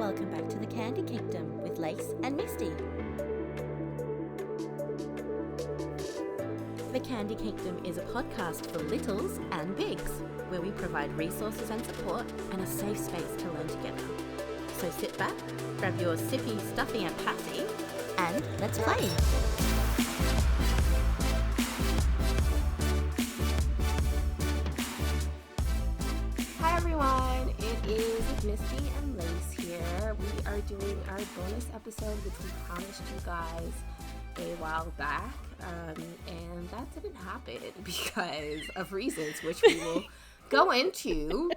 welcome back to the Candy Kingdom with Lace and Misty. The Candy Kingdom is a podcast for littles and bigs, where we provide resources and support and a safe space to learn together. So sit back, grab your sippy, stuffy and patsy, and let's play! Hi everyone, it is Misty and Lace here. We are doing our bonus episode, which we promised you guys a while back, and that didn't happen because of reasons which we will go into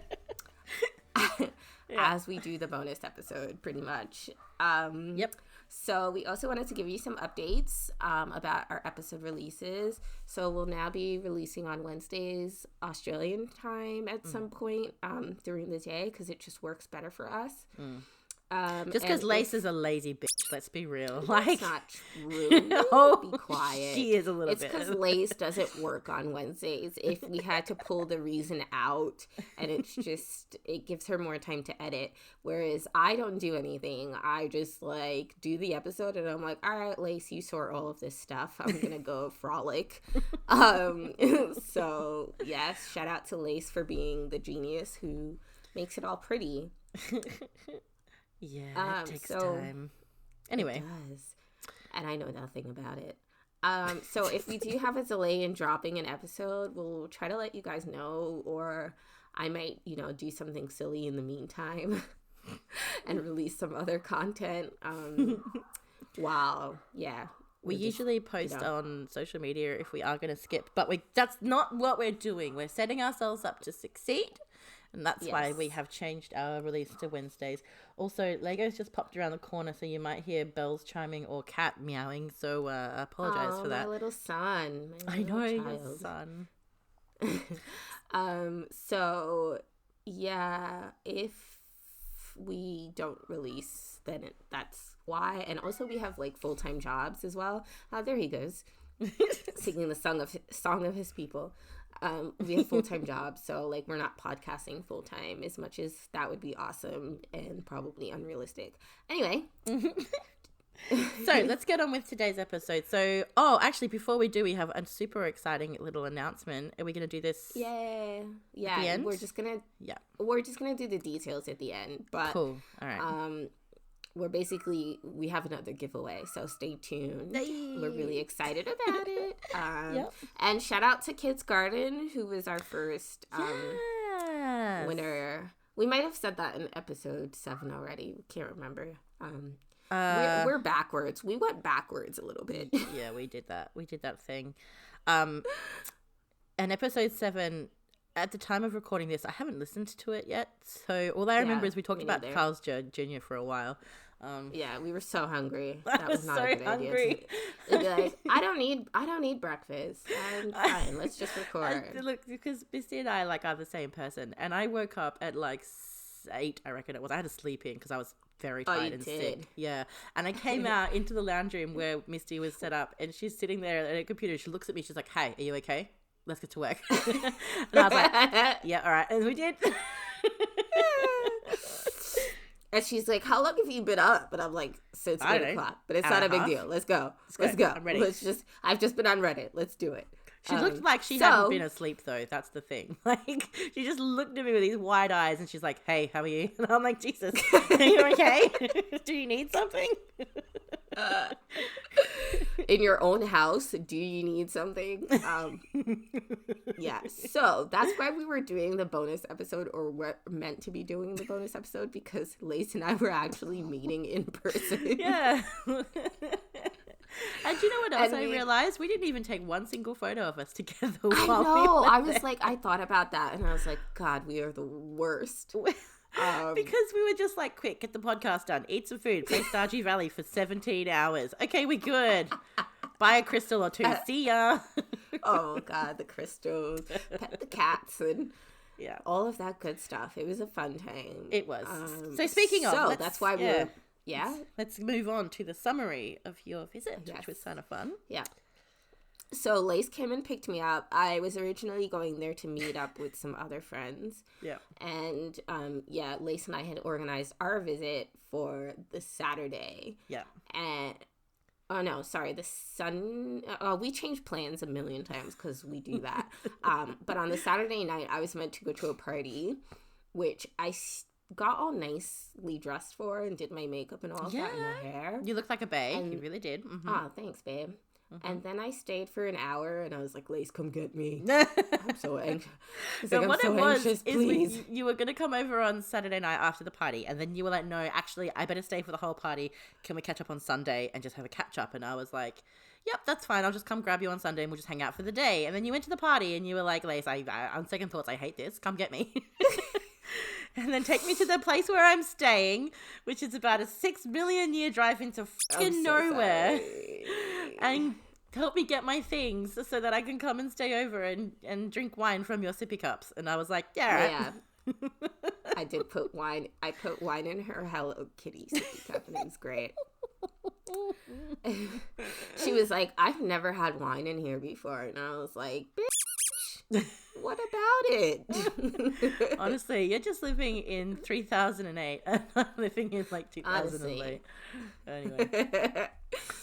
as we do the bonus episode, pretty much. Yep. So we also wanted to give you some updates about our episode releases. So we'll now be releasing on Wednesdays Australian time at some point during the day because it just works better for us. Just because Lace is a lazy bitch, let's be real. That's not true. Oh, be quiet. She is a little bit. It's because Lace doesn't work on Wednesdays. If we had to pull the reason out, and it's just, it gives her more time to edit. Whereas I don't do anything. I just do the episode, and I'm like, all right, Lace, you sort all of this stuff. I'm gonna go frolic. So yes, shout out to Lace for being the genius who makes it all pretty. Yeah, it takes time. Anyway. It does. And I know nothing about it. So if we do have a delay in dropping an episode, we'll try to let you guys know, or I might, do something silly in the meantime and release some other content. We usually post on social media if we are going to skip, but that's not what we're doing. We're setting ourselves up to succeed. And that's why we have changed our release to Wednesdays. Also, Lego's just popped around the corner, so you might hear bells chiming or cat meowing. So I apologize for that. My little son. I know, your son. So, yeah, if we don't release, then that's why. And also we have full-time jobs as well. There he goes. Singing the song of his people. We have full-time jobs, so we're not podcasting full-time, as much as that would be awesome and probably unrealistic. Anyway. So let's get on with today's episode. So, actually, before we do, we have a super exciting little announcement. Are we going to do this? Yeah. At the end? We're just gonna do the details at the end. But cool. All right. We have another giveaway, so stay tuned. Hey. We're really excited about it. And shout out to Kids Garden, who was our first winner. We might have said that in episode 7 already. Can't remember. We're backwards. We went backwards a little bit. Yeah, we did that. We did that thing. And episode 7, at the time of recording this, I haven't listened to it yet. So all I remember is we talked about Carl's Jr. for a while. We were so hungry. That was not so a good hungry. idea. Be I don't need breakfast. I'm fine. Let's just record. Look, because Misty and I are the same person, and I woke up at 8, I reckon it was. I had to sleep in because I was very tired and sick. Yeah, and I came out into the lounge room where Misty was set up, and she's sitting there at her computer. She looks at me. She's like, "Hey, are you okay? Let's get to work." And I was like, "Yeah, all right," and we did. And she's like, "How long have you been up?" And I'm like, "Since 8 o'clock." But it's not a big deal. Let's go. Let's go. I'm ready. I've just been on Reddit. Let's do it. She looked like she hadn't been asleep, though. That's the thing. She just looked at me with these wide eyes, and she's like, "Hey, how are you?" And I'm like, "Jesus, are you okay? Do you need something?" In your own house, do you need something? So that's why we were doing the bonus episode, or we're meant to be doing the bonus episode, because Lace and I were actually meeting in person. Yeah. And you know what else I realized? We didn't even take one single photo of us together. I thought about that, and I was like, God, we are the worst. Because we were just quick, get the podcast done, eat some food, play Stardew Valley for 17 hours. Okay, we're good. Buy a crystal or 2. See ya. Oh, God, the crystals, pet the cats, and all of that good stuff. It was a fun time. It was. So speaking of, that's why we were... Yeah? Let's move on to the summary of your visit, which was kind of fun. Yeah. So Lace came and picked me up. I was originally going there to meet up with some other friends. Yeah. And Lace and I had organized our visit for the Saturday. Yeah. And we change plans a million times because we do that. But on the Saturday night, I was meant to go to a party, which I got all nicely dressed for and did my makeup and all of that and my hair. You looked like a babe. You really did. Mm-hmm. Oh, thanks, babe. Mm-hmm. And then I stayed for an hour and I was like, Lace, come get me. I'm so anxious. So what it was is you were going to come over on Saturday night after the party, and then you were like, no, actually, I better stay for the whole party. Can we catch up on Sunday and just have a catch up? And I was like, yep, that's fine. I'll just come grab you on Sunday and we'll just hang out for the day. And then you went to the party and you were like, Lace, I on second thoughts, I hate this. Come get me. And then take me to the place where I'm staying, which is about a 6 million year drive into fucking nowhere. Sorry. And help me get my things so that I can come and stay over and drink wine from your sippy cups. And I was like, yeah, right. Yeah. I put wine in her Hello Kitty sippy cup, and it was great. She was like, I've never had wine in here before. And I was like, bitch, what about it? Honestly, you're just living in 3008 and I'm living in like 2008. Anyway.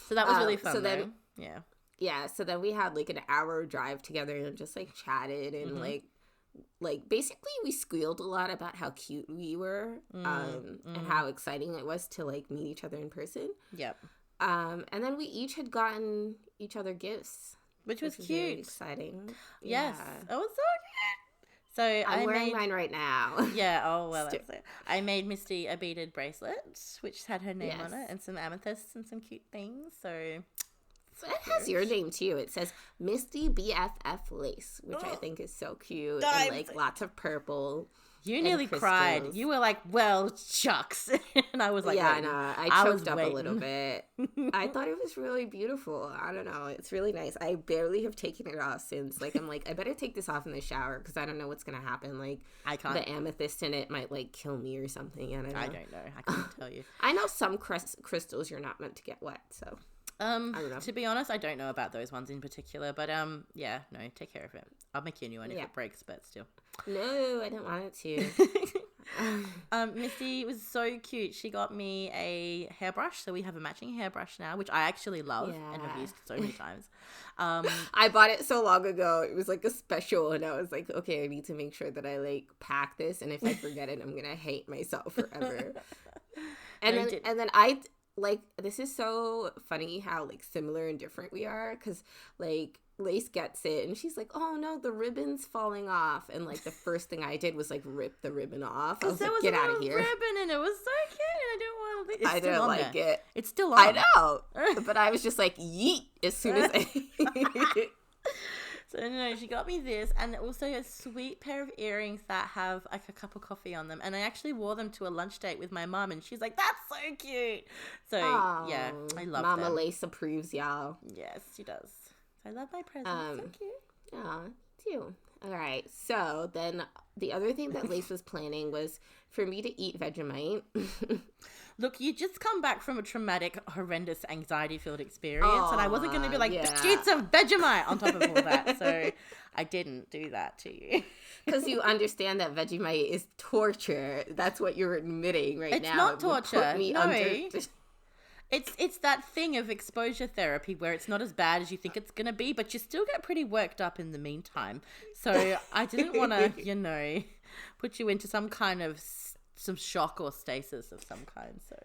So that was really fun. So then, yeah, so then we had like an hour drive together and just like chatted and like basically we squealed a lot about how cute we were and how exciting it was to like meet each other in person. Yep. And then we each had gotten each other gifts. Which was cute. Very exciting. Yes. Yeah. It was so cute. So I'm wearing mine right now. Yeah. Oh, well, that's it. I made Misty a beaded bracelet, which had her name on it and some amethysts and some cute things. So it has your name too. It says Misty BFF Lace, which I think is so cute. And like lots of purple. You nearly cried. You were like, well, shucks. And I was like, yeah, no, I choked up a little bit. I thought it was really beautiful. I don't know. It's really nice. I barely have taken it off since. Like, I'm like, I better take this off in the shower because I don't know what's going to happen. Like, I can't. The amethyst in it might, like, kill me or something. I don't know. I can't tell you. I know some crystals you're not meant to get wet, so. I don't know. To be honest, I don't know about those ones in particular, but yeah, no, take care of it. I'll make you a new one if it breaks, but still. No, I don't want it to. Misty was so cute. She got me a hairbrush, so we have a matching hairbrush now, which I actually love and have used so many times. I bought it so long ago. It was like a special, and I was like, okay, I need to make sure that I like pack this, and if I forget it, I'm gonna hate myself forever. And then I. Like, this is so funny how, like, similar and different we are, because, like, Lace gets it, and she's like, oh, no, the ribbon's falling off, and, like, the first thing I did was, like, rip the ribbon off. I was like, get out of here. Ribbon, and it was so cute, and I didn't want to leave it. I didn't like it. It's still on. I know, but I was just like, yeet, as soon as I... So, no, she got me this, and also a sweet pair of earrings that have, like, a cup of coffee on them. And I actually wore them to a lunch date with my mum, and she's like, that's so cute. So, yeah, I love them. Mama Lace approves, y'all. Yes, she does. I love my presents. So cute. Aw, too. All right, so then the other thing that Lace was planning was for me to eat Vegemite. Look, you just come back from a traumatic, horrendous, anxiety-filled experience, and I wasn't going to be like, sheets of Vegemite on top of all that. So I didn't do that to you. Because you understand that Vegemite is torture. That's what you're admitting now. It's not torture. No. It's that thing of exposure therapy where it's not as bad as you think it's going to be, but you still get pretty worked up in the meantime. So I didn't want to, put you into some kind of some shock or stasis of some kind. So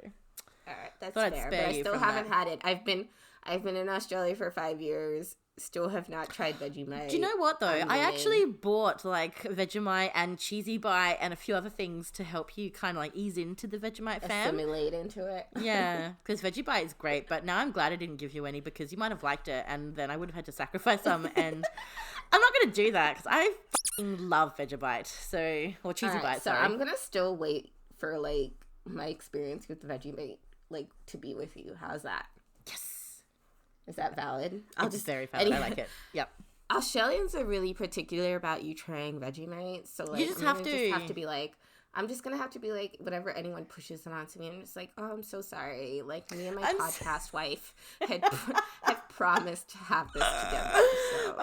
all right, that's fair. But I still haven't had it. I've been in Australia for 5 years. Still have not tried Vegemite. Do you know what though? I actually bought like Vegemite and Cheesy Bite and a few other things to help you kind of like ease into the Vegemite fam. Assimilate into it. Yeah, because Vegemite is great, but now I'm glad I didn't give you any because you might have liked it and then I would have had to sacrifice some, and I'm not going to do that because I fucking love Vegemite, or Cheesy Bite. So I'm going to still wait for like my experience with Vegemite like to be with you. How's that? Yes. Is that valid? It's very valid. I like it. Yep. Australians are really particular about you trying Vegemite, so like you just have to be like, I'm just gonna have to be like, whenever anyone pushes it onto me, I'm just like, oh, I'm so sorry. Like me and my podcast wife have promised to have this together. So.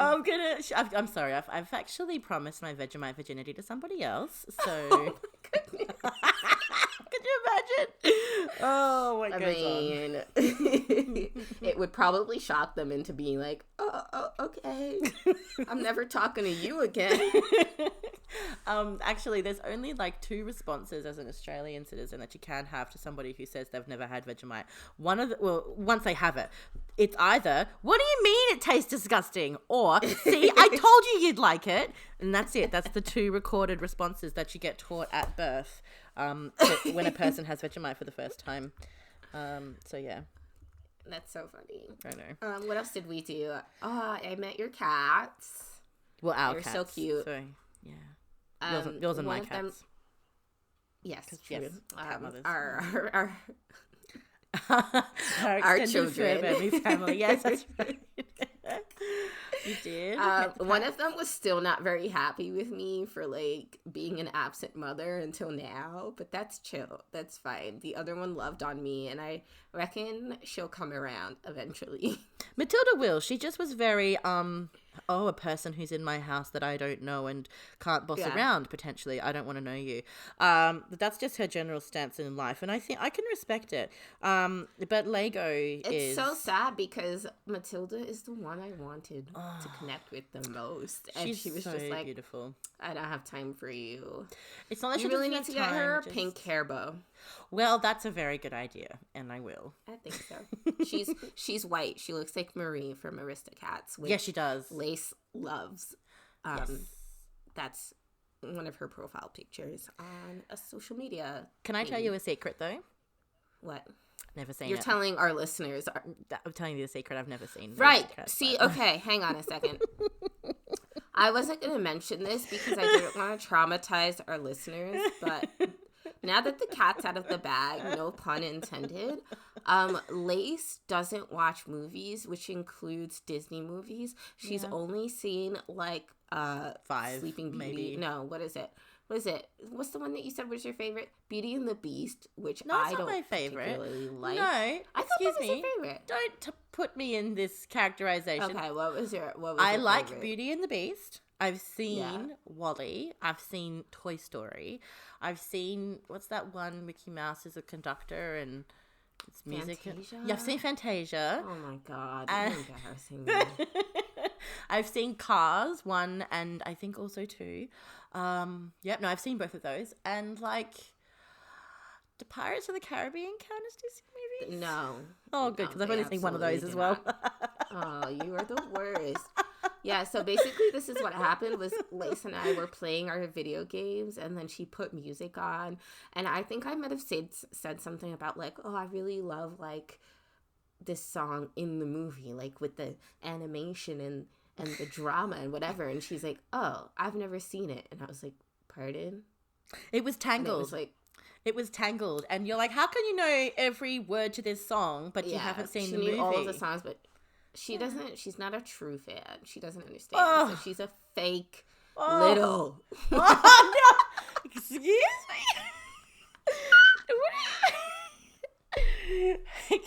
I'm sorry. I've actually promised my Vegemite virginity to somebody else. So. Oh my goodness. Could you imagine? Oh, what goes on? It would probably shock them into being like, oh, okay. I'm never talking to you again. Actually, there's only like 2 responses as an Australian citizen that you can have to somebody who says they've never had Vegemite. Once they have it, it's either, what do you mean it tastes disgusting? Or, see, I told you you'd like it. And that's it. That's the 2 recorded responses that you get taught at birth when a person has Vegemite for the first time. So, yeah. That's so funny. I know. What else did we do? I met your cats. Well, our They're cats. so cute. So, yeah. Yours and my cats. Yes, yes, true. cat mothers. Our children. Family. Yes, that's right. You did. One of them was still not very happy with me for like being an absent mother until now, but that's chill. That's fine. The other one loved on me, and I reckon she'll come around eventually. Matilda will. She just was very a person who's in my house that I don't know and can't boss around potentially. I don't want to know you. But that's just her general stance in life, and I think I can respect it. But Lego it's so sad because Matilda is the one I wanted to connect with the most, and she was so just like, beautiful. I don't have time for you. It's not that you really need to get her a pink hair bow. Well, that's a very good idea, and I will. I think so. She's white. She looks like Marie from Aristocats. Yes, she does. Lace loves. Yes. That's one of her profile pictures on a social media. Can I tell you a secret though? What? Never seen You're it. telling our listeners. I'm telling you the secret. I've never seen. Right. Secret, see, okay, hang on a second. I wasn't going to mention this because I didn't want to traumatize our listeners, but now that the cat's out of the bag, no pun intended, Lace doesn't watch movies, which includes Disney movies. She's only seen like 5, Sleeping Beauty. maybe. No, what is it? What's the one that you said was your favorite? Beauty and the Beast, which No, I it's not don't my favorite. particularly like. No, I thought that was me. your favorite. Don't put me in this characterization. Okay, what was your I like favorite? Beauty and the Beast. I've seen Wall-E. I've seen Toy Story. I've seen, what's that one? Mickey Mouse is a conductor and it's music. Fantasia? Yeah, I've seen Fantasia. Oh my god, you're embarrassing me. I've seen Cars 1 and I think also 2. I've seen both of those. And like, do Pirates of the Caribbean count as Disney movies? No. Oh, good, because I've only seen one of those as well. Oh, you are the worst. Yeah, so basically this is what happened was Lace and I were playing our video games and then she put music on and I think I might have said something about like, oh, I really love like this song in the movie, like with the animation and the drama and whatever, and she's like, oh, I've never seen it, and I was like, pardon? It was Tangled. It was Tangled, and you're like, how can you know every word to this song, but you haven't seen the movie? She knew all of the songs, but she doesn't. She's not a true fan. She doesn't understand. So she's a fake little. Oh no! Excuse me.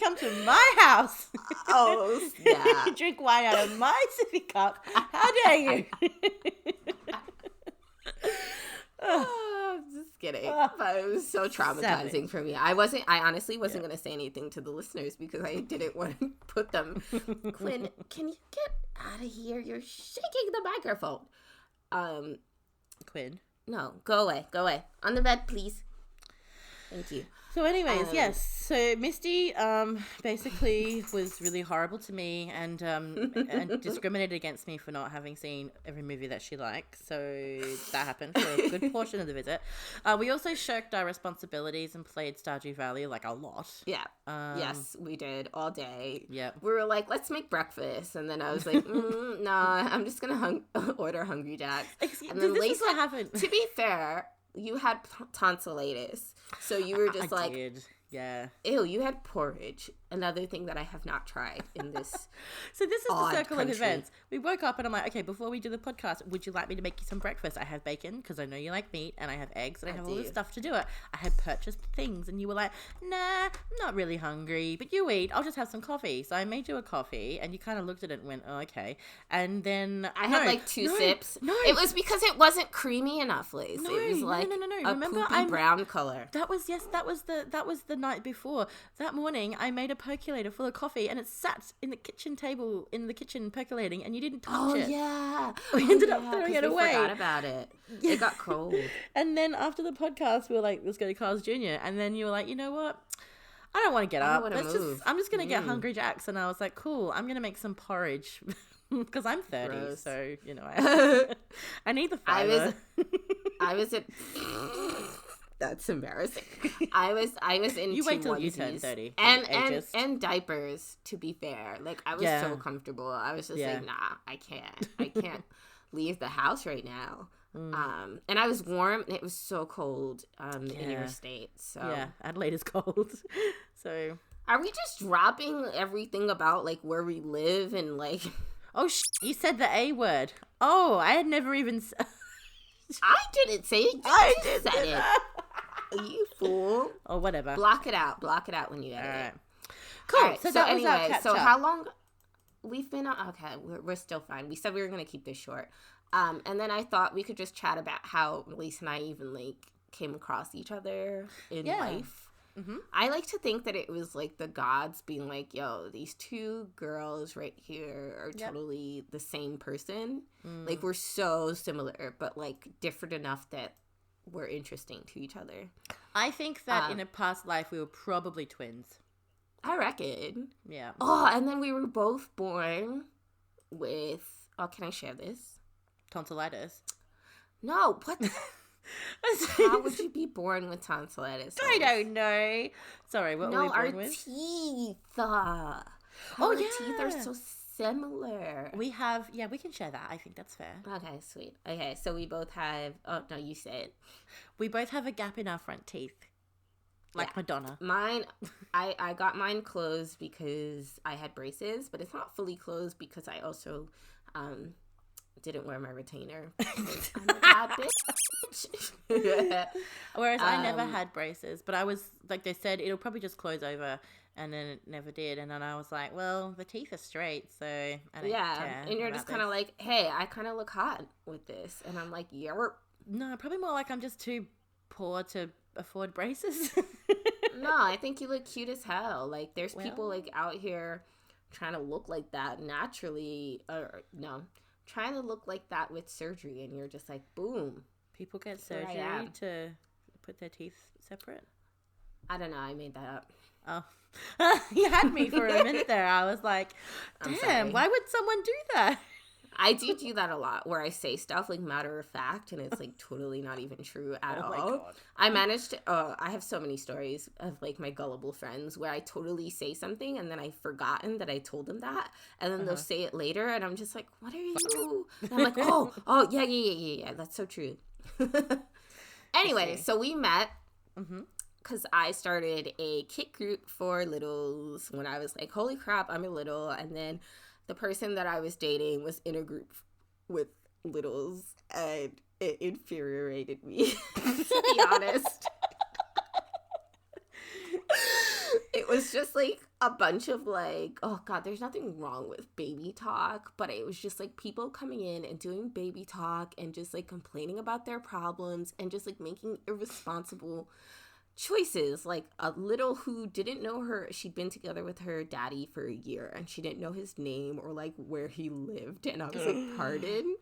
Come to my house. Oh, yeah. Drink wine out of my sippy cup. How dare you? I'm just kidding. But it was so traumatizing for me. I honestly wasn't going to say anything to the listeners because I didn't want to put them. Quinn, can you get out of here? You're shaking the microphone. Quinn. No, go away. Go away. On the bed, please. Thank you. So anyways, yes. So Misty basically was really horrible to me and discriminated against me for not having seen every movie that she liked. So that happened for a good portion of the visit. We also shirked our responsibilities and played Stardew Valley like a lot. Yeah. Yes, we did all day. Yeah. We were like, let's make breakfast. And then I was like, nah, I'm just going to order Hungry Jack's. And then this is what happened. To be fair, you had tonsillitis. So you were just I did. Yeah. Ew, you had porridge. another thing that I have not tried in this. So this is the circle country. of events. We woke up and I'm like, okay, before we do the podcast, would you like me to make you some breakfast? I have bacon because I know you like meat, and I have eggs, and I have all this stuff to do it. I had purchased things, and you were like, nah, I'm not really hungry, but you eat. I'll just have some coffee. So I made you a coffee, and you kind of looked at it and went, oh, okay. And then I had like two sips. No, it was because it wasn't creamy enough, Lace. No, it was like no. a Remember, poopy brown color. That was the night before. That morning, I made a percolator full of coffee, and it sat in the kitchen table in the kitchen percolating, and you didn't touch it. Oh yeah, we ended up throwing it away. We forgot about it. It got cold. And then after the podcast, we were like, let's go to Carl's Jr. And then you were like, you know what? I don't want to get up. I'm just gonna get Hungry Jacks. And I was like, cool. I'm gonna make some porridge. Because I'm 30, Gross. So, you know, I need the fiber. I was at... That's embarrassing. I was in you wait till onesies. You turn 30. And diapers, to be fair. Like, I was so comfortable. I was just like, nah, I can't leave the house right now. And I was warm, and it was so cold in your state. So yeah, Adelaide is cold. So are we just dropping everything about, like, where we live and, like... Oh, you said the A word. Oh, I had never even... I didn't say it. I did say it. You fool. Oh, whatever. Block it out when you edit it. Right. Cool. All right, so anyway, so how long... We've been on... Okay, we're still fine. We said we were going to keep this short. And then I thought we could just chat about how Lisa and I even, like, came across each other in life. Mm-hmm. I like to think that it was like the gods being like, yo, these two girls right here are totally the same person. Like, we're so similar, but like different enough that we're interesting to each other. I think that in a past life we were probably twins. I reckon. Yeah. Oh, and then we were both born with, can I share this? Tonsillitis. No, what the... How would you be born with tonsillitis? I don't know. Sorry, what were we born with? Teeth. Our teeth are so similar. We have, we can share that. I think that's fair. Okay, sweet. Okay, so we both have, oh, no, you say it. We both have a gap in our front teeth. Like Madonna. Mine, I got mine closed because I had braces, but it's not fully closed because I also, didn't wear my retainer. I'm a bad bitch. Whereas I never had braces, but I was like, they said it'll probably just close over, and then it never did. And then I was like, well, the teeth are straight, so I don't care. And you're just kind of like, hey, I kind of look hot with this, and I'm like, no, probably more like I'm just too poor to afford braces. No, I think you look cute as hell. Like, there's people like out here trying to look like that naturally, or no. Trying to look like that with surgery, and you're just like, boom. People get surgery to put their teeth separate? I don't know. I made that up. Oh. You had me for a minute there. I was like, damn, why would someone do that? I do that a lot, where I say stuff like matter of fact, and it's like totally not even true at all. My God. I managed to, I have so many stories of like my gullible friends where I totally say something and then I've forgotten that I told them that, and then they'll say it later, and I'm just like, what are you? And I'm like, oh, yeah, that's so true. Anyway, so we met because I started a kit group for littles when I was like, holy crap, I'm a little, and then the person that I was dating was in a group with littles, and it infuriated me, to be honest. It was just like a bunch of like, oh God, there's nothing wrong with baby talk, but it was just like people coming in and doing baby talk and just like complaining about their problems and just like making irresponsible choices. Like a little who didn't know her, she'd been together with her daddy for a year and she didn't know his name or like where he lived, and I was like, pardon?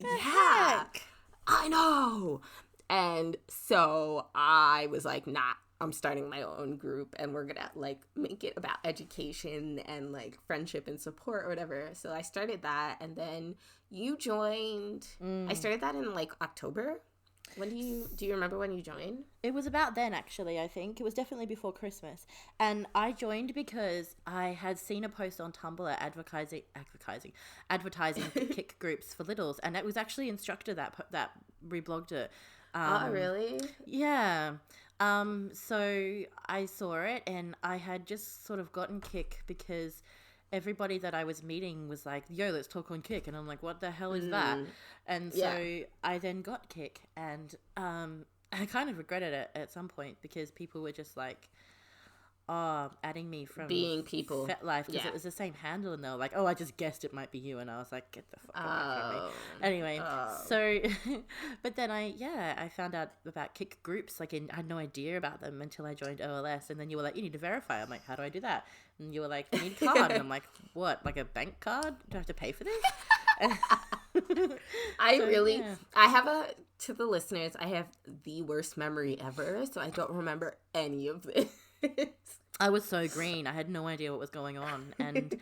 Heck? I know. And so I was like, nah, I'm starting my own group, and we're gonna like make it about education and like friendship and support or whatever. So I started that, and then you joined. I started that in like October. Do you remember when you joined? It was about then, actually. I think it was definitely before Christmas, and I joined because I had seen a post on Tumblr advertising kick groups for littles, and it was actually Instructor that reblogged it. Oh, really? Yeah. So I saw it and I had just sort of gotten Kick because everybody that I was meeting was like, yo, let's talk on Kick. And I'm like, what the hell is that? And so I then got Kick and I kind of regretted it at some point because people were just like, adding me from being people FetLife because it was the same handle and they were like, oh, I just guessed it might be you, and I was like, get the fuck away from me. Anyway, so but then I found out about Kick groups, like I had no idea about them until I joined OLS, and then you were like, you need to verify. I'm like, how do I do that? And you were like, you need a card. And I'm like, what, like a bank card? Do I have to pay for this? I have to the listeners, I have the worst memory ever, so I don't remember any of this. I was so green. I had no idea what was going on. And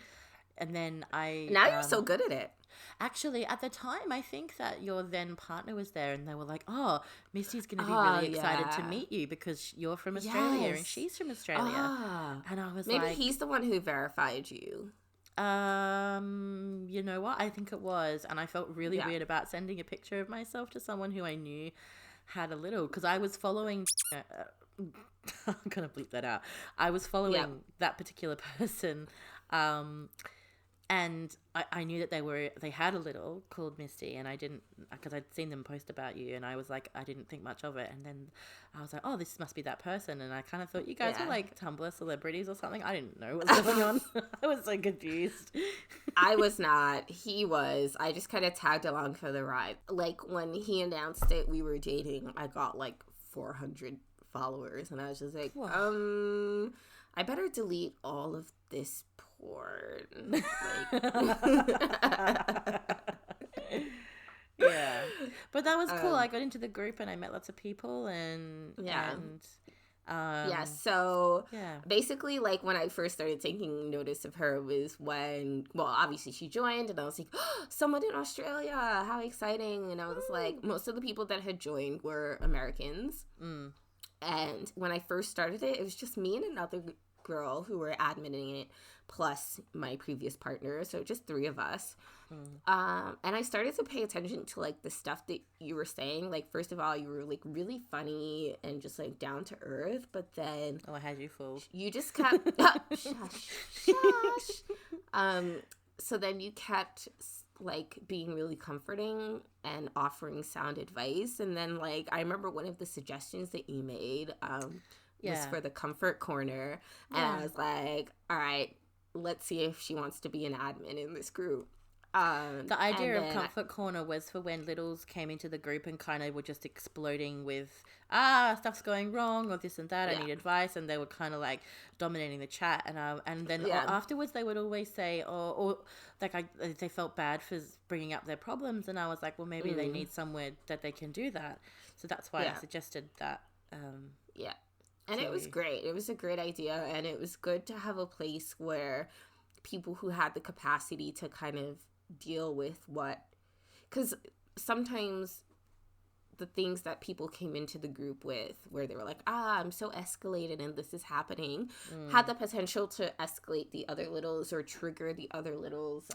then Now you're so good at it. Actually, at the time, I think that your then partner was there and they were like, oh, Misty's going to be really excited to meet you because you're from Australia and she's from Australia. And I was maybe he's the one who verified you. You know what? I think it was. And I felt really weird about sending a picture of myself to someone who I knew had a little, because I was following... I'm gonna bleep that out. I was following that particular person, and I knew that they had a little called Misty, and I didn't, because I'd seen them post about you, and I was like, I didn't think much of it, and then I was like, oh, this must be that person, and I kind of thought you guys were like Tumblr celebrities or something. I didn't know what was going on. I was so confused. I was not. He was. I just kind of tagged along for the ride. Like when he announced it, we were dating. I got like 400 followers, and I was just like, I better delete all of this porn. Yeah, but that was cool. I got into the group and I met lots of people, and so basically, like when I first started taking notice of her was when, well, obviously she joined, and I was like, oh, someone in Australia, how exciting. And I was like, most of the people that had joined were Americans. And when I first started it was just me and another girl who were adminning it, plus my previous partner, so just 3 of us. And I started to pay attention to like the stuff that you were saying. Like, first of all, you were like really funny and just like down to earth, but then I had you fooled. You just kept shush. So then you kept like being really comforting and offering sound advice, and then like I remember one of the suggestions that you made was for the comfort corner, and I was like, all right, let's see if she wants to be an admin in this group. The idea of comfort corner was for when littles came into the group and kind of were just exploding with stuff's going wrong or this and that, I need advice, and they were kind of like dominating the chat, and then afterwards they would always say or like they felt bad for bringing up their problems, and I was like, well, maybe they need somewhere that they can do that, so that's why I suggested that. And it was great. It was a great idea, and it was good to have a place where people who had the capacity to kind of deal with because sometimes the things that people came into the group with, where they were like, I'm so escalated and this is happening, had the potential to escalate the other littles or trigger the other littles.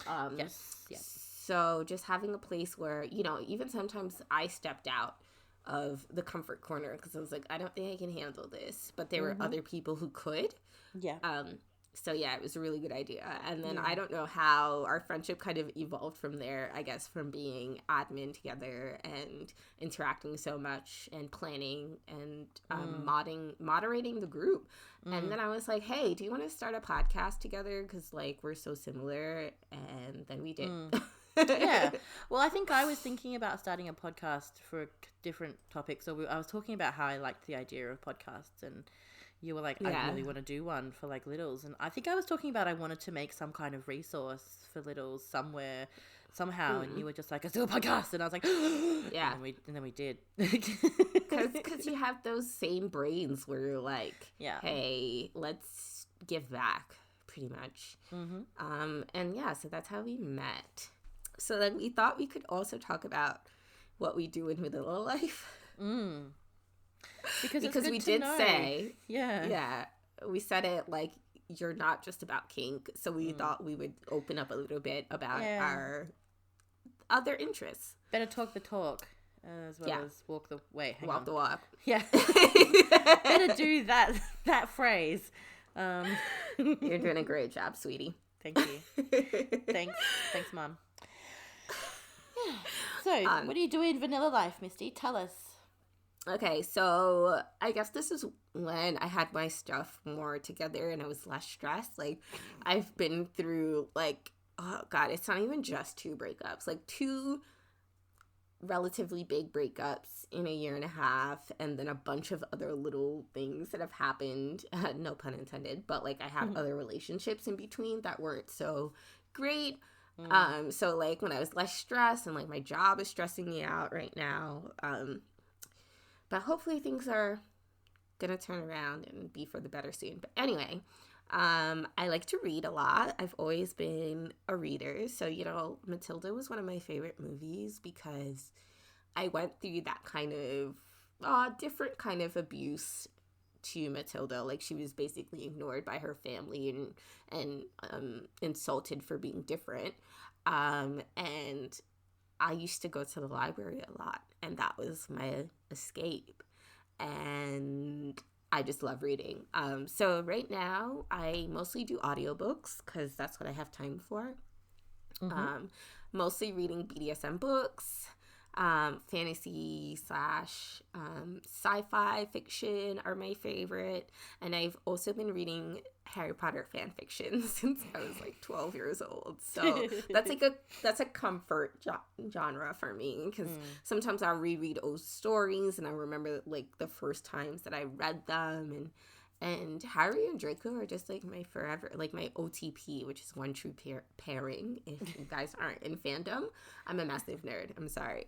So just having a place where, you know, even sometimes I stepped out of the comfort corner because I was like, I don't think I can handle this, but there were other people who could. So yeah, it was a really good idea. And then I don't know how our friendship kind of evolved from there, I guess, from being admin together and interacting so much and planning and moderating the group. And then I was like, hey, do you want to start a podcast together? Because like we're so similar. And then we did. Yeah. Well, I think I was thinking about starting a podcast for different topics. So I was talking about how I liked the idea of podcasts, and you were like, I really want to do one for like littles. And I think I was talking about I wanted to make some kind of resource for littles somehow. And you were just like, let's do a podcast. And I was like, yeah. And then we did. Because you have those same brains where you're like, hey, let's give back, pretty much. And yeah, so that's how we met. So then we thought we could also talk about what we do in Little Life. Because we did say, we said it like, you're not just about kink. So we thought we would open up a little bit about our other interests. Better talk the talk. as well as walk the... Wait, hang walk on. the walk. Yeah. Better do that phrase. You're doing a great job, sweetie. Thank you. Thanks, Mum. Yeah. So, what do you do in vanilla life, Misty? Tell us. Okay, so I guess this is when I had my stuff more together and I was less stressed. Like, I've been through, like, oh, God, it's not even just 2 breakups. Like, 2 relatively big breakups in a year and a half, and then a bunch of other little things that have happened. No pun intended, but, like, I have other relationships in between that weren't so great. So, like, when I was less stressed and, like, my job is stressing me out right now, but hopefully things are gonna turn around and be for the better soon. But anyway, I like to read a lot. I've always been a reader. So, you know, Matilda was one of my favorite movies because I went through that kind of different kind of abuse to Matilda. Like, she was basically ignored by her family and insulted for being different. And I used to go to the library a lot, and that was my escape. And I just love reading. So right now, I mostly do audiobooks because that's what I have time for. Mostly reading BDSM books, fantasy / sci-fi fiction are my favorite. And I've also been reading Harry Potter fan fiction since I was like 12 years old. So that's a comfort genre for me because sometimes I'll reread old stories and I remember like the first times that I read them, and Harry and Draco are just like my forever, like my OTP, which is one true pairing. If you guys aren't in fandom, I'm a massive nerd. I'm sorry.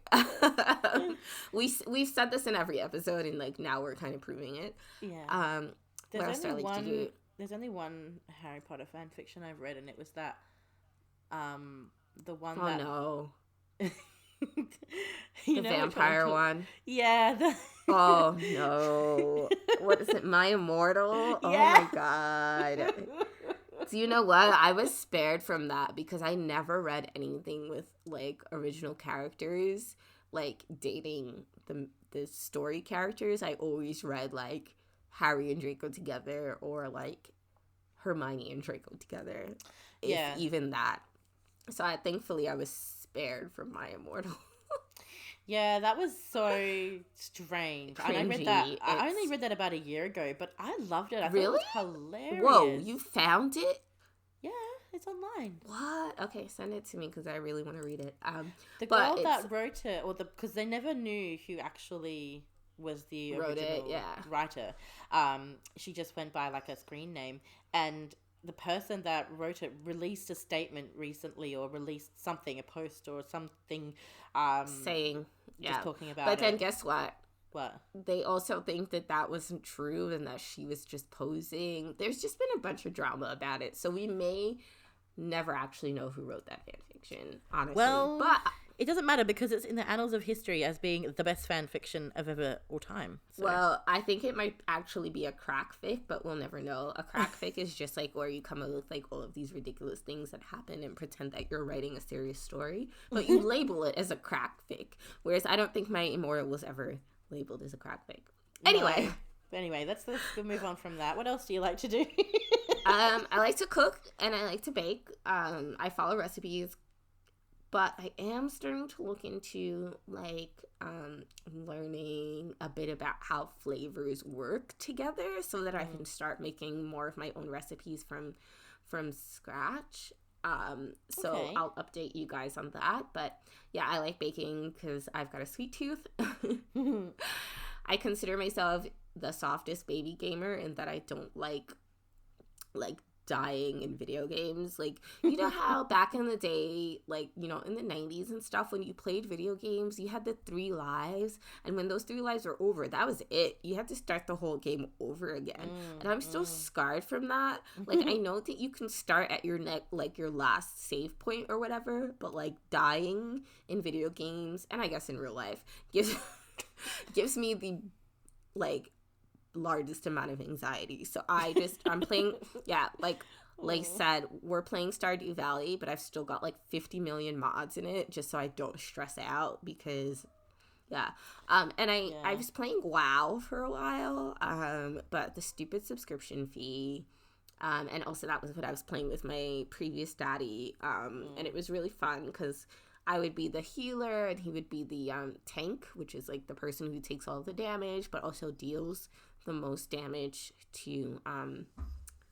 We've said this in every episode, and like now we're kind of proving it. Yeah. There's only one Harry Potter fan fiction I've read, and it was that the one that... Oh no. The vampire one. Yeah. Oh no. What is it? My Immortal? Oh my God. Do you know what? I was spared from that because I never read anything with like original characters, like dating the story characters. I always read like Harry and Draco together, or like Hermione and Draco together. If even that. So thankfully I was spared from My Immortal. Yeah, that was so strange. And I read that. I only read that about a year ago, but I loved it. I thought it was hilarious. Whoa, you found it? Yeah, it's online. What? Okay, send it to me because I really want to read it. The girl that wrote it, because they never knew who actually was the original writer. She just went by like a screen name, and the person that wrote it released a statement recently, or released something, a post or something, saying, just talking about But then guess what? What? They also think that wasn't true and that she was just posing. There's just been a bunch of drama about it, so we may never actually know who wrote that fanfiction, honestly. Well, but it doesn't matter because it's in the annals of history as being the best fan fiction of ever all time. So. Well, I think it might actually be a crack fic, but we'll never know. A crack fic is just like where you come up with like all of these ridiculous things that happen and pretend that you're writing a serious story, but you label it as a crack fic. Whereas I don't think My Immortal was ever labeled as a crack fic. Anyway. No. Anyway, let's move on from that. What else do you like to do? I like to cook and I like to bake. I follow recipes. But I am starting to look into, like, learning a bit about how flavors work together so that I can start making more of my own recipes from scratch. So I'll update you guys on that. But, yeah, I like baking because I've got a sweet tooth. I consider myself the softest baby gamer in that I don't like dying in video games. Like, you know how back in the day, like, you know, in the 90s and stuff, when you played video games, you had the 3 lives, and when those 3 lives were over, that was it. You had to start the whole game over again. And I'm still scarred from that. Like, I know that you can start at your your last save point or whatever, but like dying in video games, and I guess in real life, gives me the like largest amount of anxiety. So I'm playing, like said, we're playing Stardew Valley, but I've still got like 50 million mods in it just so I don't stress out, because Yeah. And I was playing WoW for a while, but the stupid subscription fee, and also that was what I was playing with my previous daddy, and it was really fun because I would be the healer and he would be the tank, which is like the person who takes all the damage but also deals the most damage to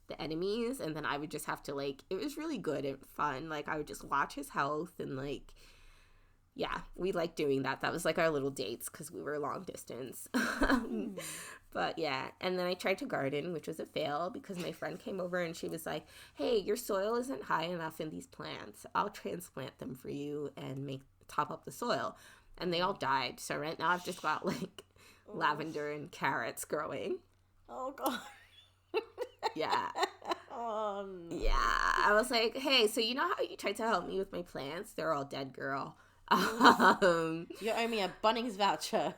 the enemies, and then I would just have to like, it was really good and fun. Like I would just watch his health and like, yeah, we liked doing that. That was like our little dates because we were long distance. But yeah, and then I tried to garden, which was a fail because my friend came over and she was like, hey, your soil isn't high enough in these plants. I'll transplant them for you and top up the soil. And they all died. So right now I've just got like lavender and carrots growing. Oh, God. Yeah. Oh, no. Yeah. I was like, hey, so you know how you tried to help me with my plants? They're all dead, girl. You owe me a Bunnings voucher.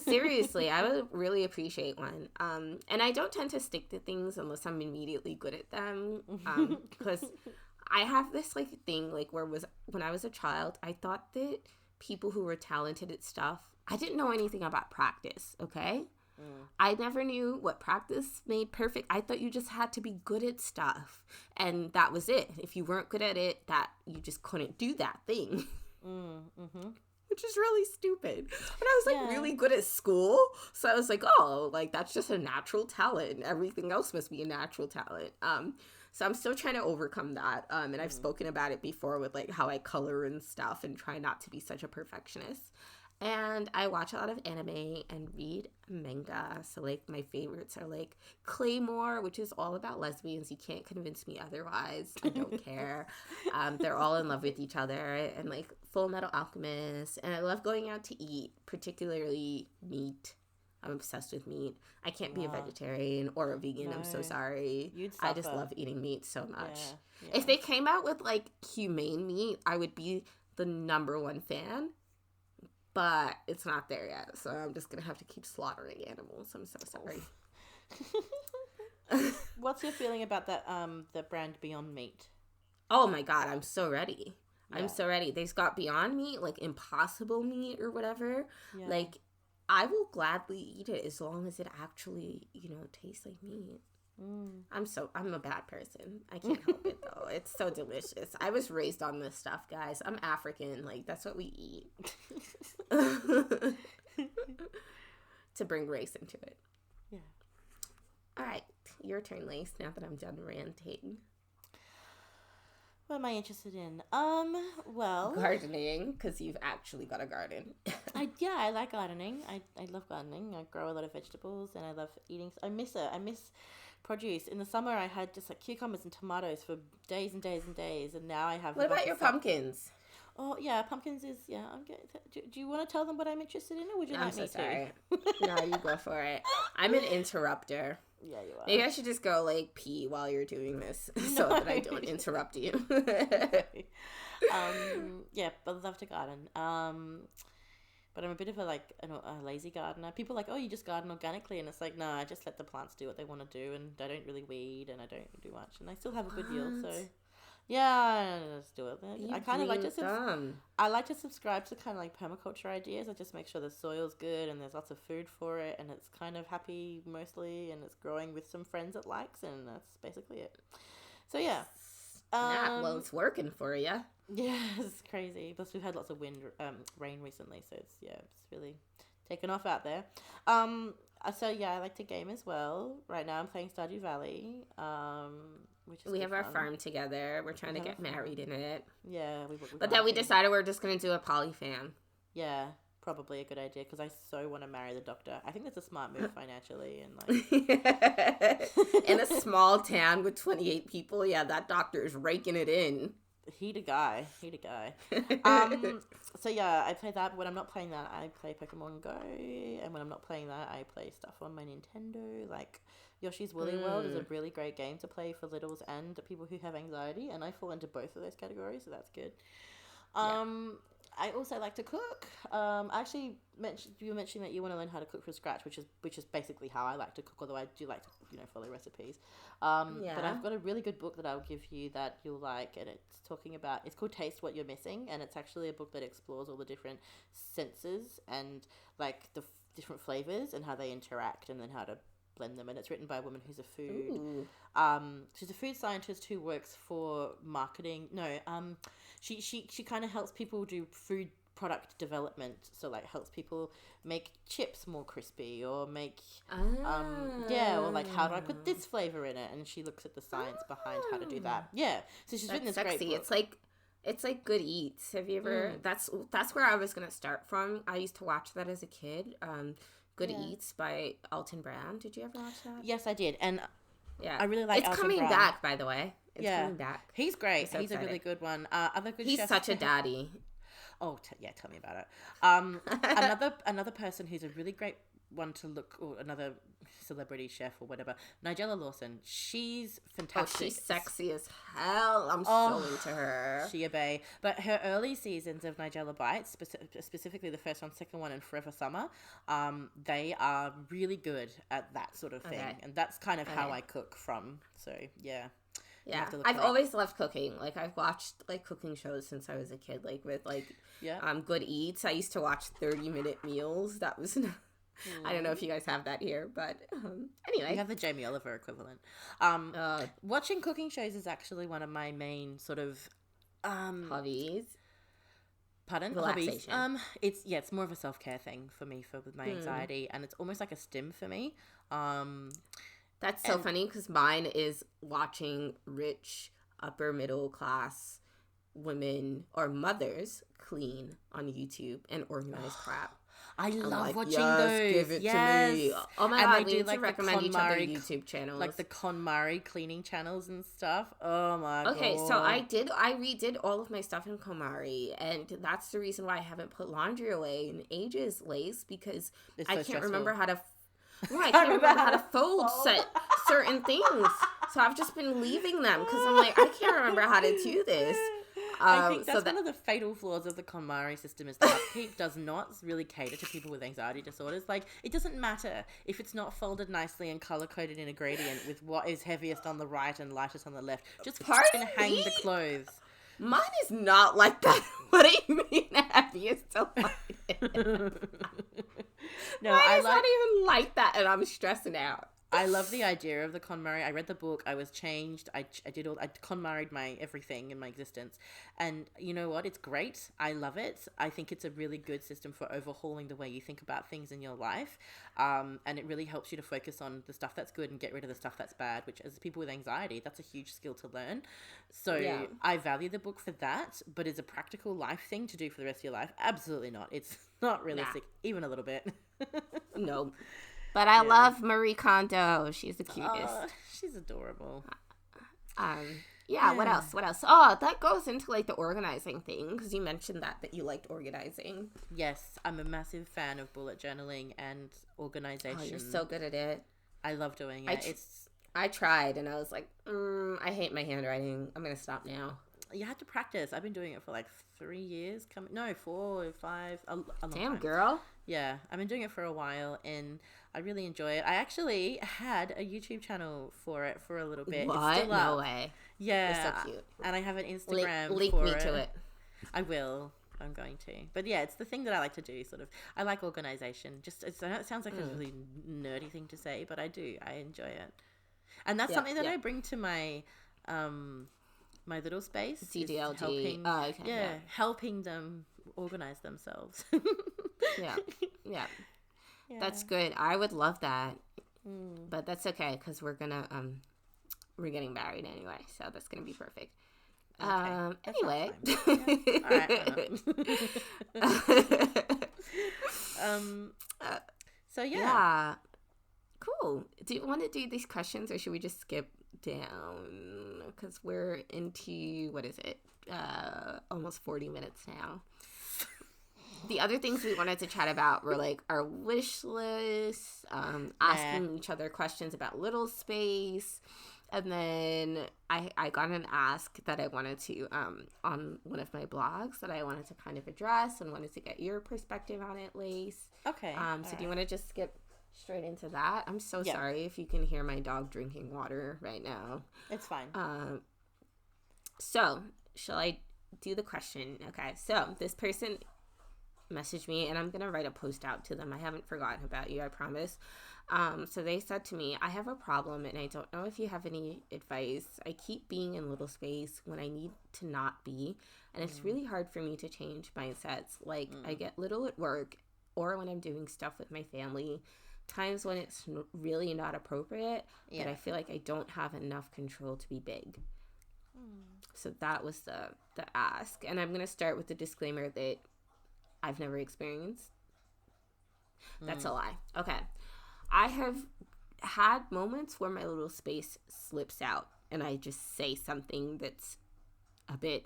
Seriously, I would really appreciate one. And I don't tend to stick to things unless I'm immediately good at them. Because I have this like thing, like when I was a child, I thought that people who were talented at stuff, I didn't know anything about practice, okay? I never knew what practice made perfect. I thought you just had to be good at stuff. And that was it. If you weren't good at it, that you just couldn't do that thing. Which is really stupid. But I was like really good at school. So I was like, oh, like that's just a natural talent. Everything else must be a natural talent. So I'm still trying to overcome that. And I've spoken about it before with like how I color and stuff and try not to be such a perfectionist. And I watch a lot of anime and read manga. So, like, my favorites are, like, Claymore, which is all about lesbians. You can't convince me otherwise. I don't care. They're all in love with each other. And, like, Full Metal Alchemist. And I love going out to eat, particularly meat. I'm obsessed with meat. I can't be a vegetarian or a vegan. No. I'm so sorry. I just love eating meat so much. Yeah. If they came out with, like, humane meat, I would be the #1 fan. But it's not there yet, so I'm just going to have to keep slaughtering animals. I'm so sorry. What's your feeling about that the brand Beyond Meat? Oh my God, I'm so ready. Yeah. I'm so ready. They've got Beyond Meat, like Impossible Meat or whatever. Yeah. Like, I will gladly eat it as long as it actually, tastes like meat. I'm a bad person. I can't help it though. It's so delicious. I was raised on this stuff, guys. I'm African. Like, that's what we eat. To bring race into it. Yeah. All right. Your turn, Lace, now that I'm done ranting. What am I interested in? Well, gardening, because you've actually got a garden. I like gardening. I love gardening. I grow a lot of vegetables and I love eating. I miss it. I miss produce. In the summer, I had just like cucumbers and tomatoes for days and days and days, and now I have. What about your pumpkins? Oh yeah, pumpkins is I'm good. Do you want to tell them what I'm interested in, or would you like me to? No, you go for it. I'm an interrupter. Yeah, you are. Maybe I should just go like pee while you're doing this, so that I don't interrupt you. Yeah, but I love to garden. But I'm a bit of a lazy gardener. People are like, oh, you just garden organically, and it's like, no, I just let the plants do what they want to do, and I don't really weed, and I don't do much, and I still have a good yield. So, yeah, let's do it. I kind of like to. I like to subscribe to kind of like permaculture ideas. I just make sure the soil's good, and there's lots of food for it, and it's kind of happy mostly, and it's growing with some friends it likes, and that's basically it. So yeah. Well, it's working for you. Yeah, it's crazy. Plus, we've had lots of rain recently, so it's really taken off out there. So yeah, I like to game as well. Right now, I'm playing Stardew Valley. Which is we have our farm together. We're trying to get married in it. Yeah, but then we decided we're just gonna do a polyfam. Yeah. Probably a good idea because I so want to marry the doctor. I think that's a smart move financially and like in a small town with 28 people. Yeah, that doctor is raking it in. He the guy. So yeah, I play that. But when I'm not playing that, I play Pokemon Go. And when I'm not playing that, I play stuff on my Nintendo. Like Yoshi's Woolly World is a really great game to play for littles and people who have anxiety. And I fall into both of those categories, so that's good. I also like to cook. Actually, you were mentioning that you want to learn how to cook from scratch, which is basically how I like to cook. Although I do like to, follow recipes. But I've got a really good book that I'll give you that you'll like, and it's called Taste What You're Missing, and it's actually a book that explores all the different senses and like the different flavors and how they interact, and then how to blend them. And it's written by a woman who's she's a food scientist who works for marketing. She kind of helps people do food product development, so like helps people make chips more crispy, or make or like, how do I put this flavor in it, and she looks at the science behind how to do that. So she's written this great book. It's like Good Eats. Have you ever that's where I was gonna start from. I used to watch that as a kid. Good Eats by Alton Brown. Did you ever watch that? Yes, I did. And I really like It's coming back, by the way. It's coming back. He's great. He's a really good one. Other good He's chefs. such a daddy. Oh, tell me about it. Another person who's a really great one to look, or another celebrity chef or whatever, Nigella Lawson. She's fantastic. Oh, she's sexy as hell. I'm so into her. She a bae. But her early seasons of Nigella Bites, specifically the first one, second one, and Forever Summer, they are really good at that sort of thing. Okay. And that's kind of how I cook from. So, yeah. Yeah, I've always loved cooking. Like, I've watched like cooking shows since I was a kid. Like with Good Eats. I used to watch 30-minute meals. That was I don't know if you guys have that here, but anyway, we have the Jamie Oliver equivalent. Watching cooking shows is actually one of my main sort of hobbies. Pardon? Relaxation. Hobbies. It's more of a self-care thing for me with my anxiety, and it's almost like a stim for me. That's so funny, because mine is watching rich, upper middle class women or mothers clean on YouTube and organize crap. I love watching those. Give it to me. Oh my god, we need to recommend each other YouTube channels. Like the KonMari cleaning channels and stuff. Oh my god. Okay, so I redid all of my stuff in KonMari, and that's the reason why I haven't put laundry away in ages, Lace, because I can't remember how to... I can't remember how to fold certain things. So I've just been leaving them because I'm like, I can't remember how to do this. I think that's one of the fatal flaws of the KonMari system, is that upkeep does not really cater to people with anxiety disorders. Like, it doesn't matter if it's not folded nicely and color-coded in a gradient with what is heaviest on the right and lightest on the left. Just hang the clothes. Mine is not like that. What do you mean heaviest to lightest? No, Mine is not even like that, and I'm stressing out. I love the idea of the KonMari. I read the book. I was changed. I KonMari'd my everything in my existence. And you know what? It's great. I love it. I think it's a really good system for overhauling the way you think about things in your life. And it really helps you to focus on the stuff that's good and get rid of the stuff that's bad, which, as people with anxiety, that's a huge skill to learn. So I value the book for that, but as a practical life thing to do for the rest of your life, absolutely not. It's not realistic, even a little bit. No. But I love Marie Kondo. She's the cutest. She's adorable. What else? Oh, that goes into like the organizing thing, because you mentioned that you liked organizing. Yes, I'm a massive fan of bullet journaling and organization. Oh, you're so good at it. I love doing it. I tried, and I was like, I hate my handwriting. I'm going to stop now. You have to practice. I've been doing it for like 3 years. 4 or 5. A long time. Girl. Yeah, I've been doing it for a while, and I really enjoy it. I actually had a YouTube channel for it for a little bit. What? It's still up. No way. Yeah. You're so cute. And I have an Instagram Link for me to it. I will. I'm going to. But yeah, it's the thing that I like to do, sort of. I like organization. It sounds like a really nerdy thing to say, but I do. I enjoy it. And that's something that I bring to my my little space. CDLG. Helping them organize themselves. Yeah. That's good. I would love that. But that's okay, because we're getting married anyway, so that's gonna be perfect. Okay. Anyway. Yeah. Cool. Do you want to do these questions, or should we just skip down? Because we're into, what is it? Almost 40 minutes now. The other things we wanted to chat about were like our wish list, asking each other questions about Little Space, And then I got an ask that I wanted to, on one of my blogs that I wanted to kind of address and wanted to get your perspective on it, Lace. Okay. So do you want to just skip straight into that? I'm so sorry if you can hear my dog drinking water right now. It's fine. So shall I do the question? Okay. So this person messaged me, and I'm going to write a post out to them. I haven't forgotten about you, I promise. So they said to me, I have a problem and I don't know if you have any advice. I keep being in little space when I need to not be, and it's really hard for me to change mindsets. Like I get little at work or when I'm doing stuff with my family, times when it's really not appropriate, but I feel like I don't have enough control to be big. So that was the ask. And I'm going to start with the disclaimer that I've never experienced. That's a lie. Okay. I have had moments where my little space slips out and I just say something that's a bit,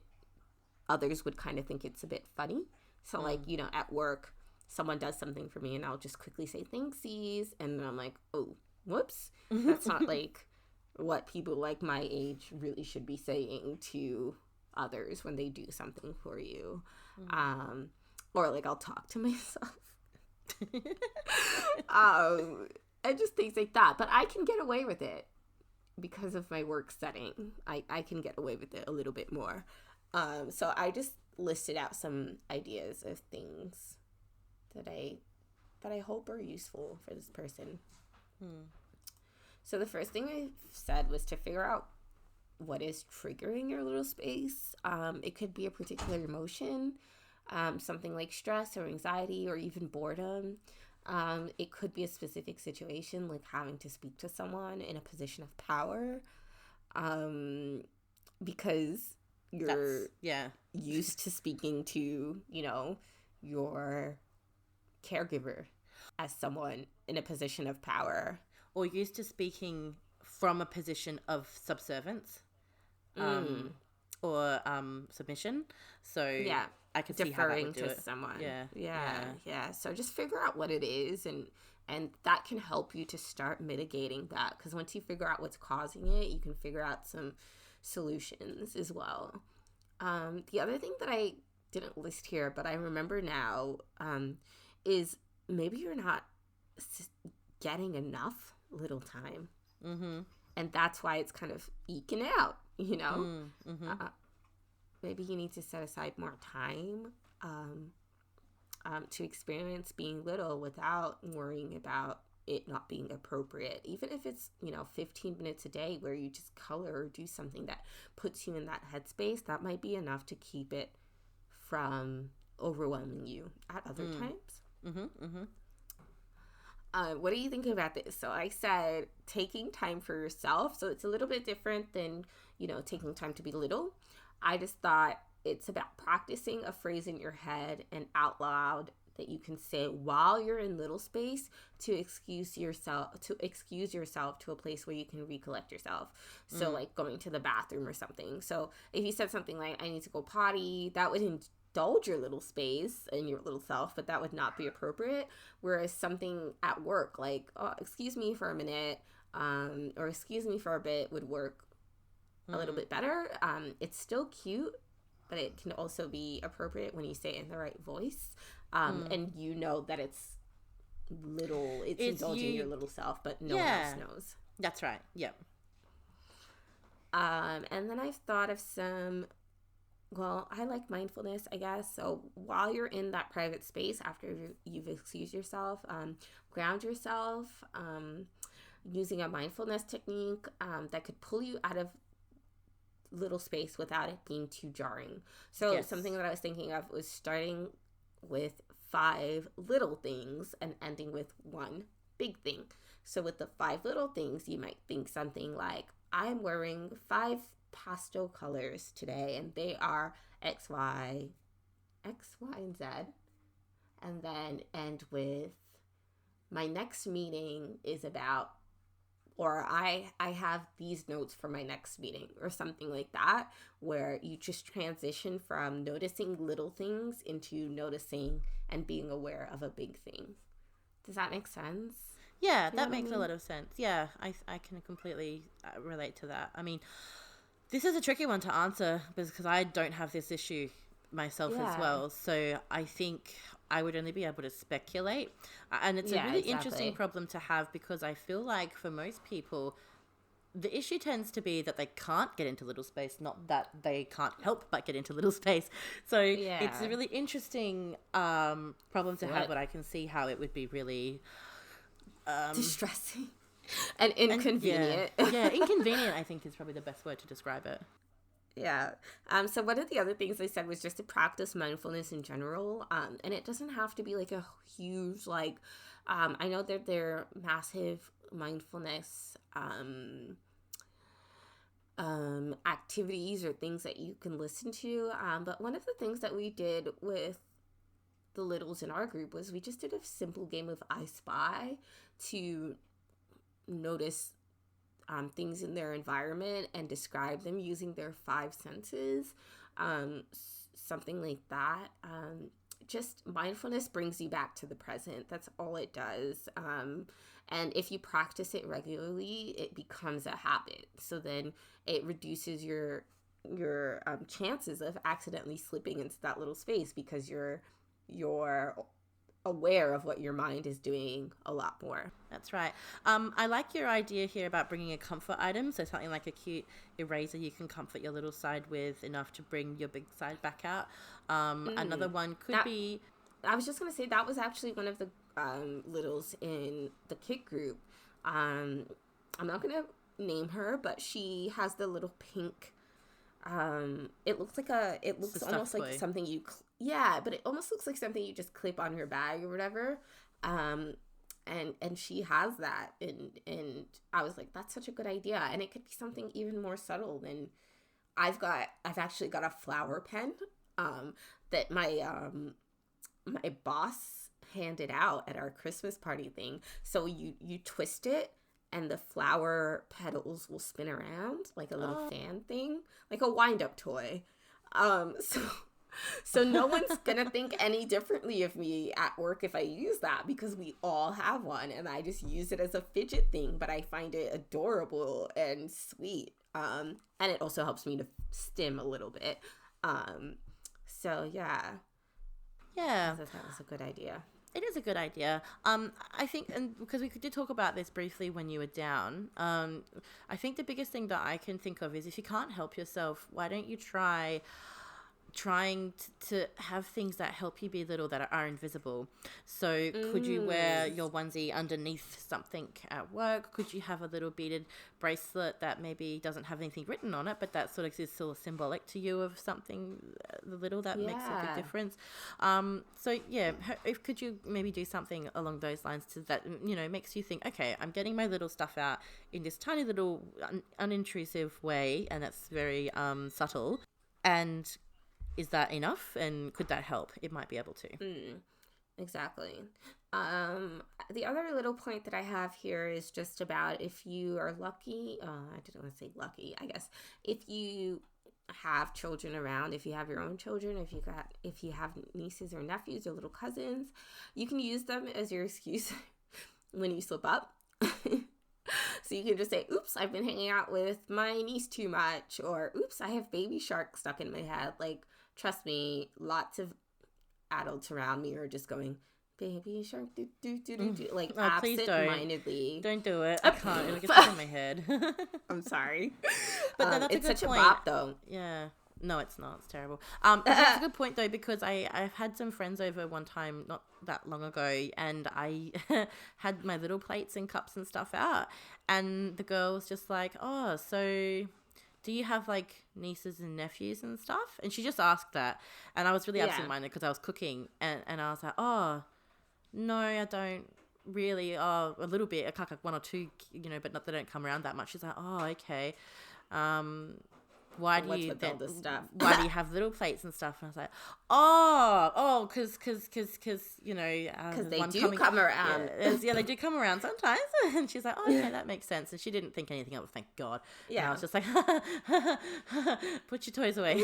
others would kind of think it's a bit funny. So like, you know, at work, someone does something for me and I'll just quickly say thanksies. And then I'm like, oh, whoops. That's not like what people like my age really should be saying to others when they do something for you. Or like I'll talk to myself. And just things like that. But I can get away with it because of my work setting. I can get away with it a little bit more. So I just listed out some ideas of things that I hope are useful for this person. So the first thing I said was to figure out what is triggering your little space. It could be a particular emotion, something like stress or anxiety or even boredom. It could be a specific situation like having to speak to someone in a position of power, because you're used to speaking to, you know, your caregiver as someone in a position of power. Or used to speaking from a position of subservience or submission. So yeah, I could see how that would do to it. Someone. Yeah. So just figure out what it is, and that can help you to start mitigating that, because once you figure out what's causing it, you can figure out some solutions as well. The other thing that I didn't list here, but I remember now, is maybe you're not getting enough little time. And that's why it's kind of eking out, you know? Maybe you need to set aside more time to experience being little without worrying about it not being appropriate. Even if it's, you know, 15 minutes a day where you just color or do something that puts you in that headspace, that might be enough to keep it from overwhelming you at other times. What do you think about this? So I said taking time for yourself. So it's a little bit different than, you know, taking time to be little. I just thought it's about practicing a phrase in your head and out loud that you can say while you're in little space to excuse yourself to a place where you can recollect yourself. So like going to the bathroom or something. So if you said something like, I need to go potty, that would indulge your little space and your little self, but that would not be appropriate. Whereas something at work, like, oh, excuse me for a minute, or excuse me for a bit, would work a little bit better. It's still cute, but it can also be appropriate when you say it in the right voice. And you know that it's indulging your little self, but no one else knows. That's right. Yep. And then I've thought of some, well, I like mindfulness, I guess. So while you're in that private space, after you've excused yourself, ground yourself, using a mindfulness technique that could pull you out of little space without it being too jarring. So something that I was thinking of was starting with 5 little things and ending with 1 big thing. So with the 5 little things, you might think something like, I'm wearing 5 pastel colors today, and they are X, Y, and Z. And then end with, my next meeting is about, or I have these notes for my next meeting, or something like that, where you just transition from noticing little things into noticing and being aware of a big thing. Does that make sense? Yeah, that makes a lot of sense. Yeah, I can completely relate to that. I mean, this is a tricky one to answer because I don't have this issue myself as well. So I think I would only be able to speculate. And it's a really interesting problem to have because I feel like for most people, the issue tends to be that they can't get into little space, not that they can't help but get into little space. So it's a really interesting problem to have, but I can see how it would be really distressing and inconvenient. Inconvenient, I think, is probably the best word to describe it. Yeah. So one of the other things I said was just to practice mindfulness in general. And it doesn't have to be like a huge, like, I know that there are massive mindfulness activities or things that you can listen to. But one of the things that we did with the littles in our group was we just did a simple game of I Spy to notice things in their environment and describe them using their 5 senses, something like that. Just mindfulness brings you back to the present. That's all it does. And if you practice it regularly, it becomes a habit. So then it reduces your chances of accidentally slipping into that little space because you're aware of what your mind is doing a lot more. That's right. I like your idea here about bringing a comfort item, so something like a cute eraser you can comfort your little side with enough to bring your big side back out. Another one could be... I was just going to say that was actually one of the littles in the kid group. I'm not going to name her, but she has the little pink... it looks almost like something you... but it almost looks like something you just clip on your bag or whatever. And she has that. And I was like, that's such a good idea. And it could be something even more subtle than... I've actually got a flower pen that my boss handed out at our Christmas party thing. So you twist it and the flower petals will spin around like a little fan thing, like a wind-up toy. So no one's gonna think any differently of me at work if I use that because we all have one and I just use it as a fidget thing, but I find it adorable and sweet. And it also helps me to stim a little bit. So yeah. Yeah. That was a good idea. It is a good idea. I think, and because we did talk about this briefly when you were down, I think the biggest thing that I can think of is if you can't help yourself, why don't you try trying to have things that help you be little that are invisible. So could you wear your onesie underneath something at work? Could you have a little beaded bracelet that maybe doesn't have anything written on it, but that sort of is still symbolic to you of something little that makes a big difference? So yeah, could you maybe do something along those lines to that, you know, makes you think, okay, I'm getting my little stuff out in this tiny little unintrusive way, and that's very subtle. And is that enough? And could that help? It might be able to. Exactly. The other little point that I have here is just about if you are lucky, I didn't want to say lucky, I guess, if you have children around, if you have your own children, if you have nieces or nephews or little cousins, you can use them as your excuse when you slip up. So you can just say, oops, I've been hanging out with my niece too much, or oops, I have Baby Shark stuck in my head. Like, trust me, lots of adults around me are just going, Baby Shark, do, do, do, do, do, like absent-mindedly. Don't do it. I can't. It'll get stuck in my head. I'm sorry. But that's it's a good such point. a bop, though. Yeah. No, it's not. It's terrible. That's a good point, though, because I've had some friends over one time, not that long ago, and I had my little plates and cups and stuff out, and the girl was just like, oh, so do you have, like, nieces and nephews and stuff? And she just asked that, and I was really absent-minded because I was cooking, and I was like, oh, no, I don't really, a little bit, I can't, like, one or two, you know, but not, they don't come around that much. She's like, oh, okay. Why do you have little plates and stuff? And I was like, because you know, because they do come around. Yeah, they do come around sometimes. And she's like, oh, okay, that makes sense. And she didn't think anything of it, thank God. Yeah, and I was just like, put your toys away.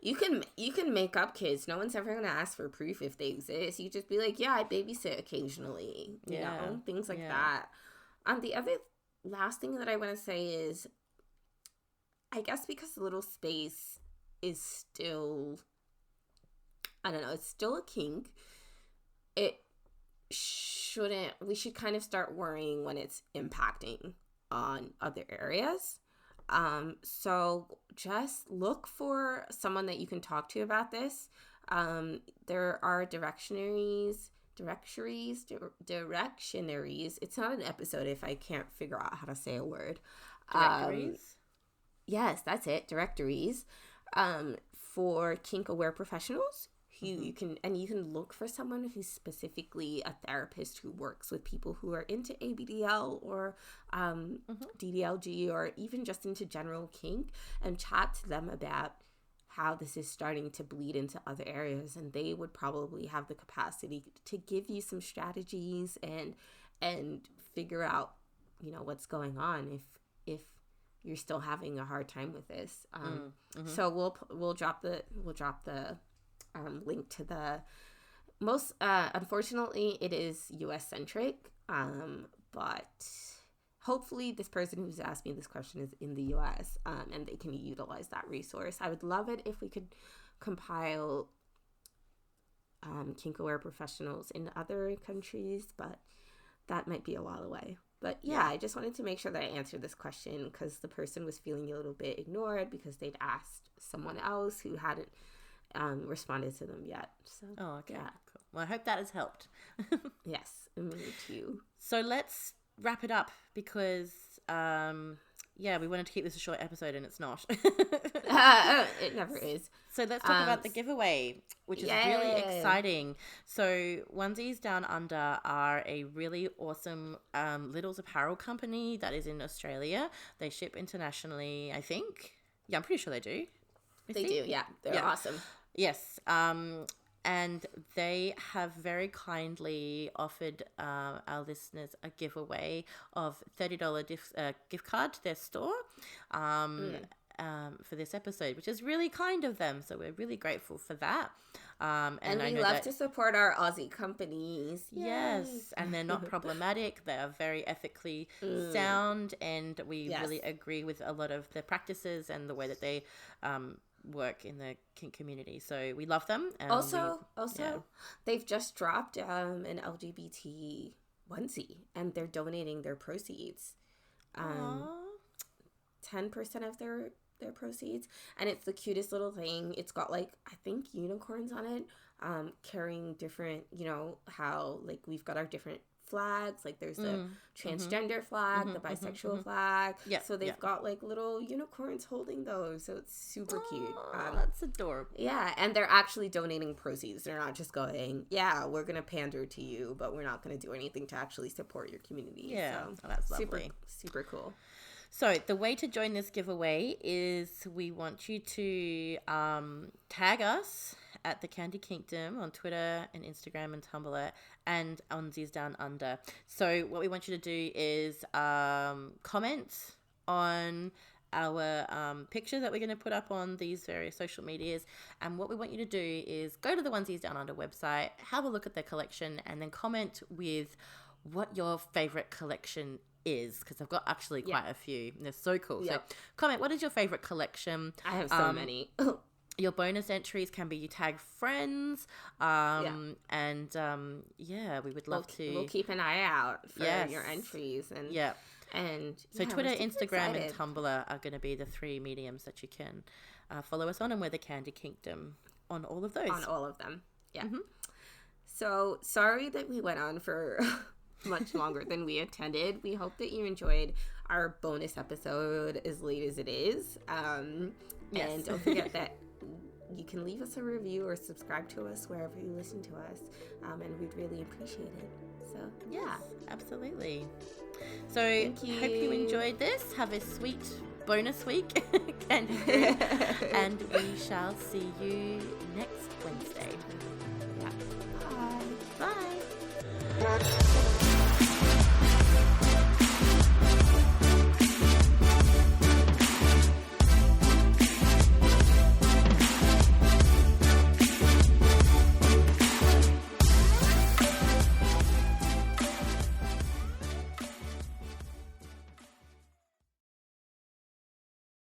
You can make up kids. No one's ever gonna ask for proof if they exist. You just be like, yeah, I babysit occasionally. You know, things like that. The other last thing that I want to say is, I guess because Little Space is still, I don't know, it's still a kink. We should kind of start worrying when it's impacting on other areas. So just look for someone that you can talk to about this. There are directionaries. It's not an episode if I can't figure out how to say a word. Directories? Yes, that's it. Directories. For kink-aware professionals. You can look for someone who's specifically a therapist who works with people who are into ABDL or DDLG or even just into general kink, and chat to them about how this is starting to bleed into other areas, and they would probably have the capacity to give you some strategies and figure out, you know, what's going on if you're still having a hard time with this. So we'll drop the link to the most, unfortunately it is US centric, but hopefully this person who's asked me this question is in the US, and they can utilize that resource. I would love it if we could compile kink-aware professionals in other countries, but that might be a while away. But yeah, I just wanted to make sure that I answered this question because the person was feeling a little bit ignored because they'd asked someone else who hadn't responded to them yet. So okay, cool. Well, I hope that has helped. Yes, me too. So let's wrap it up because we wanted to keep this a short episode and it's not. It never is. So let's talk about the giveaway, which is really exciting. So Onesies Down Under are a really awesome littles apparel company that is in Australia. They ship internationally, I think. Yeah, I'm pretty sure they do. They do, yeah. They're awesome. Yes. And they have very kindly offered our listeners a giveaway of $30 gift card to their store for this episode, which is really kind of them. So we're really grateful for that. And we love to support our Aussie companies. Yes. And they're not problematic. They are very ethically sound. And we really agree with a lot of the practices and the way that they work in the kink community. So we love them. And also, they've just dropped an LGBT onesie and they're donating their proceeds. 10% of their proceeds, and it's the cutest little thing. It's got like, I think, unicorns on it, carrying different, you know, how like we've got our different flags, like there's the transgender flag, the bisexual flag. So they've got like little unicorns holding those, so it's super cute. That's adorable. Yeah, and they're actually donating proceeds. They're not just going, we're gonna pander to you, but we're not gonna do anything to actually support your community. So that's lovely. Super cool. So the way to join this giveaway is we want you to tag us at the Candy Kingdom on Twitter and Instagram and Tumblr and Onesies Down Under. So what we want you to do is comment on our picture that we're going to put up on these various social medias. And what we want you to do is go to the Onesies Down Under website, have a look at their collection, and then comment with what your favorite collection is, because I've got actually quite a few. They're so cool. So comment, what is your favorite collection? I have so many. Your bonus entries can be you tag friends. And we would love to. We'll keep an eye out for your entries. And and so Twitter, Instagram, and Tumblr are going to be the three mediums that you can follow us on, and we're the Candy Kingdom on all of those. On all of them. Yeah. So sorry that we went on for much longer than we intended. We hope that you enjoyed our bonus episode as late as it is. And don't forget that you can leave us a review or subscribe to us wherever you listen to us, and we'd really appreciate it. So absolutely. So hope you enjoyed this. Have a sweet bonus week, Candy Crew, and we shall see you next Wednesday. Bye. Bye.